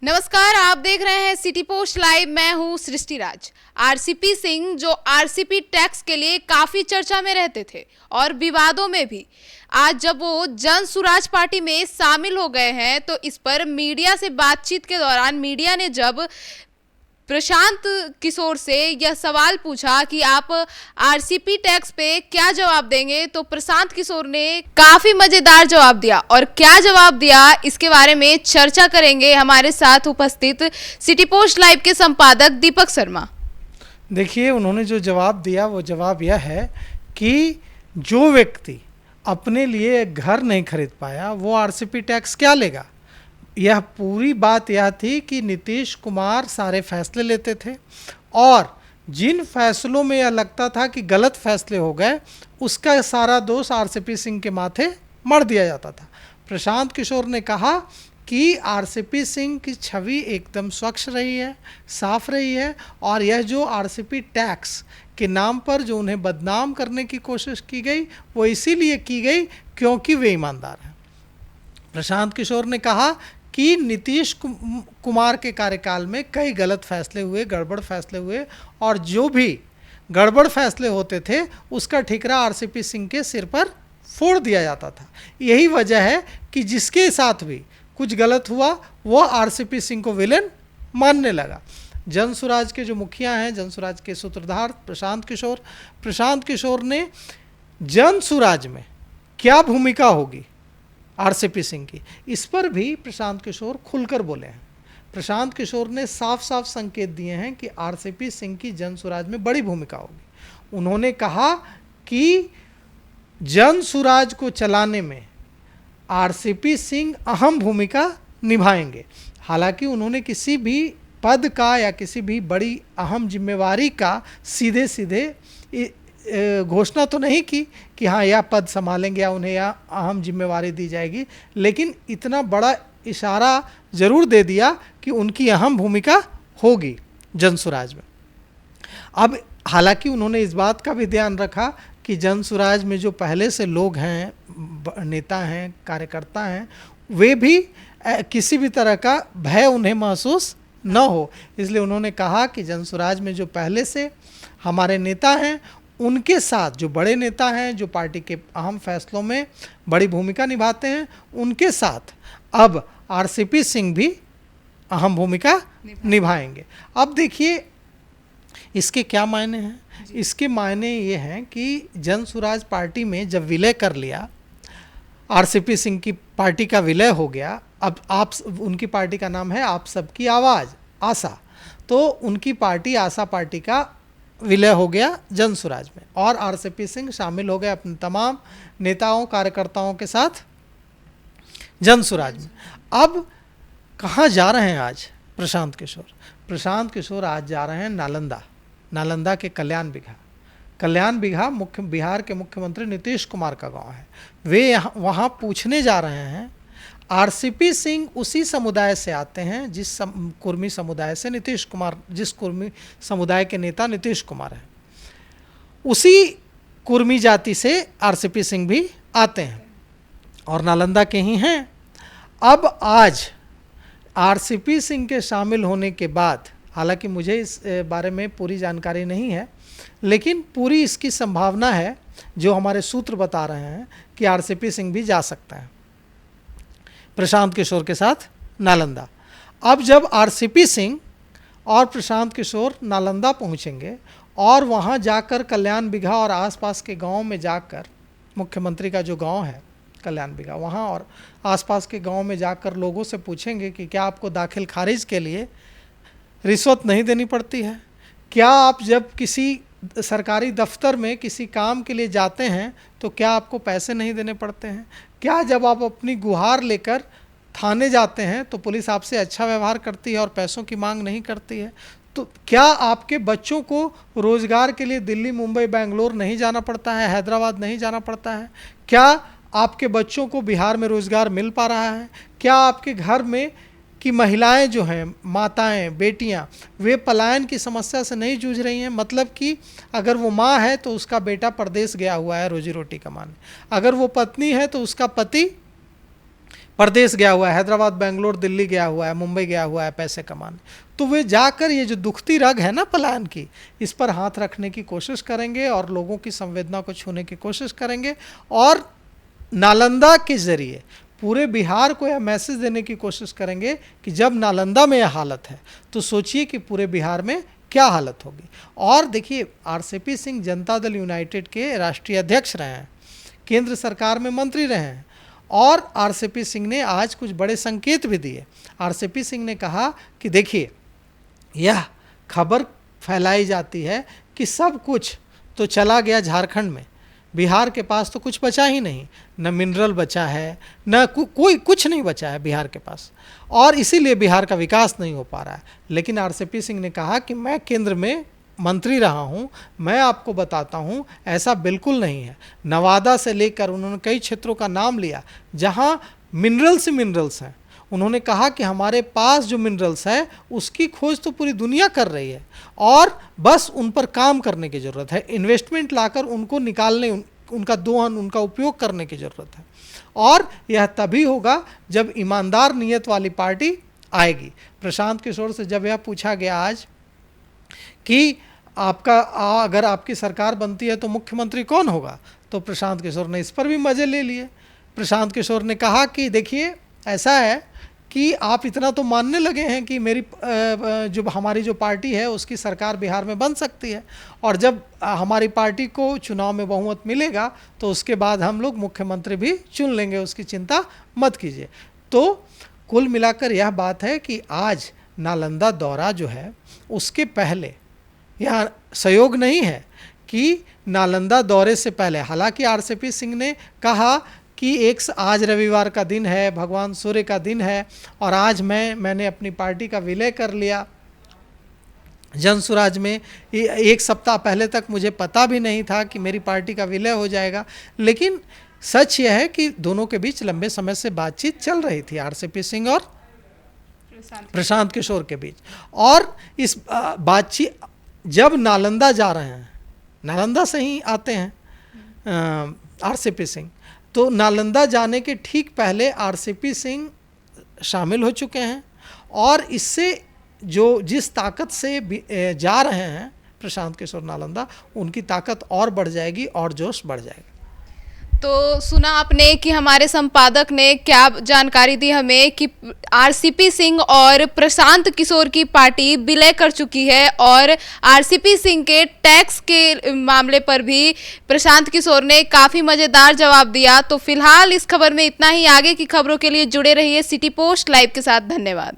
नमस्कार, आप देख रहे हैं सिटी पोस्ट लाइव। मैं हूं सृष्टि राज। आरसीपी सिंह जो आरसीपी टैक्स के लिए काफी चर्चा में रहते थे और विवादों में भी, आज जब वो जन सुराज पार्टी में शामिल हो गए हैं तो इस पर मीडिया से बातचीत के दौरान मीडिया ने जब प्रशांत किशोर से यह सवाल पूछा कि आप आरसीपी टैक्स पे क्या जवाब देंगे, तो प्रशांत किशोर ने काफी मजेदार जवाब दिया। और क्या जवाब दिया इसके बारे में चर्चा करेंगे हमारे साथ उपस्थित सिटी पोस्ट लाइव के संपादक दीपक शर्मा। देखिए, उन्होंने जो जवाब दिया वो जवाब यह है कि जो व्यक्ति अपने लिए एक घर नहीं खरीद पाया वो आरसीपी टैक्स क्या लेगा। यह पूरी बात यह थी कि नीतीश कुमार सारे फैसले लेते थे और जिन फैसलों में यह लगता था कि गलत फैसले हो गए उसका सारा दोष आरसीपी सिंह के माथे मढ़ दिया जाता था। प्रशांत किशोर ने कहा कि आरसीपी सिंह की छवि एकदम स्वच्छ रही है, साफ रही है, और यह जो आरसीपी टैक्स के नाम पर जो उन्हें बदनाम करने की कोशिश की गई वो इसीलिए की गई क्योंकि वे ईमानदार हैं। प्रशांत किशोर ने कहा कि नीतीश कुमार के कार्यकाल में कई गलत फैसले हुए, गड़बड़ फैसले हुए, और जो भी गड़बड़ फैसले होते थे उसका ठिकरा आरसीपी सिंह के सिर पर फोड़ दिया जाता था। यही वजह है कि जिसके साथ भी कुछ गलत हुआ वो आरसीपी सिंह को विलेन मानने लगा। जनसुराज के जो मुखिया हैं, जनसुराज के सूत्रधार प्रशांत किशोर ने जनसुराज में क्या भूमिका होगी आरसीपी सिंह की, इस पर भी प्रशांत किशोर खुलकर बोले हैं। प्रशांत किशोर ने साफ साफ संकेत दिए हैं कि आरसीपी सिंह की जनसुराज में बड़ी भूमिका होगी। उन्होंने कहा कि जनसुराज को चलाने में आरसीपी सिंह अहम भूमिका निभाएंगे। हालांकि उन्होंने किसी भी पद का या किसी भी बड़ी अहम जिम्मेवारी का सीधे सीधे घोषणा तो नहीं की कि हाँ यह पद संभालेंगे या उन्हें यह अहम जिम्मेवारी दी जाएगी, लेकिन इतना बड़ा इशारा ज़रूर दे दिया कि उनकी अहम भूमिका होगी जनसुराज में। अब हालांकि उन्होंने इस बात का भी ध्यान रखा कि जनसुराज में जो पहले से लोग हैं, नेता हैं, कार्यकर्ता हैं, वे भी किसी भी तरह का भय उन्हें महसूस न हो, इसलिए उन्होंने कहा कि जनसुराज में जो पहले से हमारे नेता हैं उनके साथ, जो बड़े नेता हैं, जो पार्टी के अहम फैसलों में बड़ी भूमिका निभाते हैं, उनके साथ अब आरसीपी सिंह भी अहम भूमिका निभाएंगे। अब देखिए इसके क्या मायने हैं। इसके मायने ये हैं कि जनसुराज पार्टी में जब विलय कर लिया, आरसीपी सिंह की पार्टी का विलय हो गया, अब उनकी पार्टी का नाम है आप सबकी आवाज़, आशा, तो उनकी पार्टी आशा पार्टी का विलय हो गया जनसुराज में और आरसीपी सिंह शामिल हो गए अपने तमाम नेताओं कार्यकर्ताओं के साथ जनसुराज में। अब कहाँ जा रहे हैं आज प्रशांत किशोर आज जा रहे हैं नालंदा के कल्याण बिघा बिहार के मुख्यमंत्री नीतीश कुमार का गांव है। वे वहाँ पूछने जा रहे हैं। आरसीपी सिंह उसी समुदाय से आते हैं जिस कुर्मी समुदाय से जिस कुर्मी समुदाय के नेता नीतीश कुमार हैं, उसी कुर्मी जाति से आरसीपी सिंह भी आते हैं और नालंदा के ही हैं। अब आज आरसीपी सिंह के शामिल होने के बाद, हालांकि मुझे इस बारे में पूरी जानकारी नहीं है, लेकिन पूरी इसकी संभावना है, जो हमारे सूत्र बता रहे हैं कि आरसीपी सिंह भी जा सकता है प्रशांत किशोर के साथ नालंदा। अब जब आरसीपी सिंह और प्रशांत किशोर नालंदा पहुंचेंगे और वहां जाकर कल्याण बिघा और आसपास के गांव में जाकर, मुख्यमंत्री का जो गांव है कल्याण बिघा, वहां और आसपास के गांव में जाकर लोगों से पूछेंगे कि क्या आपको दाखिल खारिज के लिए रिश्वत नहीं देनी पड़ती है, क्या आप जब किसी सरकारी दफ्तर में किसी काम के लिए जाते हैं तो क्या आपको पैसे नहीं देने पड़ते हैं, क्या जब आप अपनी गुहार लेकर थाने जाते हैं तो पुलिस आपसे अच्छा व्यवहार करती है और पैसों की मांग नहीं करती है, तो क्या आपके बच्चों को रोज़गार के लिए दिल्ली, मुंबई, बेंगलोर नहीं जाना पड़ता है, हैदराबाद नहीं जाना पड़ता है, क्या आपके बच्चों को बिहार में रोज़गार मिल पा रहा है, क्या आपके घर में कि महिलाएं जो हैं, माताएं, बेटियां, वे पलायन की समस्या से नहीं जूझ रही हैं। मतलब कि अगर वो माँ है तो उसका बेटा परदेश गया हुआ है रोजी रोटी कमाने, अगर वो पत्नी है तो उसका पति परदेश गया हुआ है, हैदराबाद, बेंगलोर, दिल्ली गया हुआ है, मुंबई गया हुआ है पैसे कमाने, तो वे जाकर ये जो दुखती रग है ना पलायन की, इस पर हाथ रखने की कोशिश करेंगे और लोगों की संवेदना को छूने की कोशिश करेंगे और नालंदा के जरिए पूरे बिहार को यह मैसेज देने की कोशिश करेंगे कि जब नालंदा में यह हालत है तो सोचिए कि पूरे बिहार में क्या हालत होगी। और देखिए, आरसीपी सिंह जनता दल यूनाइटेड के राष्ट्रीय अध्यक्ष रहे हैं, केंद्र सरकार में मंत्री रहे हैं, और आरसीपी सिंह ने आज कुछ बड़े संकेत भी दिए। आरसीपी सिंह ने कहा कि देखिए, यह खबर फैलाई जाती है कि सब कुछ तो चला गया झारखंड में, बिहार के पास तो कुछ बचा ही नहीं, न मिनरल बचा है, न कोई कुछ नहीं बचा है बिहार के पास, और इसीलिए बिहार का विकास नहीं हो पा रहा है। लेकिन आरसीपी सिंह ने कहा कि मैं केंद्र में मंत्री रहा हूं, मैं आपको बताता हूं ऐसा बिल्कुल नहीं है। नवादा से लेकर उन्होंने कई क्षेत्रों का नाम लिया जहां मिनरल्स ही मिनरल्स हैं। उन्होंने कहा कि हमारे पास जो मिनरल्स है उसकी खोज तो पूरी दुनिया कर रही है और बस उन पर काम करने की ज़रूरत है, इन्वेस्टमेंट लाकर उनको निकालने, उनका दोहन, उनका उपयोग करने की ज़रूरत है, और यह तभी होगा जब ईमानदार नीयत वाली पार्टी आएगी। प्रशांत किशोर से जब यह पूछा गया आज कि आपका अगर आपकी सरकार बनती है तो मुख्यमंत्री कौन होगा, तो प्रशांत किशोर ने इस पर भी मज़े ले लिए। प्रशांत किशोर ने कहा कि देखिए, ऐसा है कि आप इतना तो मानने लगे हैं कि मेरी जो हमारी जो पार्टी है उसकी सरकार बिहार में बन सकती है, और जब हमारी पार्टी को चुनाव में बहुमत मिलेगा तो उसके बाद हम लोग मुख्यमंत्री भी चुन लेंगे, उसकी चिंता मत कीजिए। तो कुल मिलाकर यह बात है कि आज नालंदा दौरा जो है उसके पहले यह सहयोग नहीं है कि नालंदा दौरे से पहले, हालांकि आरसीपी सिंह ने कहा कि आज रविवार का दिन है, भगवान सूर्य का दिन है, और आज मैंने अपनी पार्टी का विलय कर लिया जनसुराज में। एक सप्ताह पहले तक मुझे पता भी नहीं था कि मेरी पार्टी का विलय हो जाएगा। लेकिन सच यह है कि दोनों के बीच लंबे समय से बातचीत चल रही थी, आरसीपी सिंह और प्रशांत किशोर के बीच। और इस बातचीत जब नालंदा जा रहे हैं, नालंदा से ही आते हैं आरसीपी सिंह, तो नालंदा जाने के ठीक पहले आरसीपी सिंह शामिल हो चुके हैं, और इससे जो जिस ताकत से जा रहे हैं प्रशांत किशोर नालंदा, उनकी ताकत और बढ़ जाएगी और जोश बढ़ जाएगा। तो सुना आपने कि हमारे संपादक ने क्या जानकारी दी हमें कि आरसीपी सिंह और प्रशांत किशोर की पार्टी विलय कर चुकी है, और आरसीपी सिंह के टैक्स के मामले पर भी प्रशांत किशोर ने काफ़ी मज़ेदार जवाब दिया। तो फिलहाल इस खबर में इतना ही। आगे की खबरों के लिए जुड़े रहिए सिटी पोस्ट लाइव के साथ। धन्यवाद।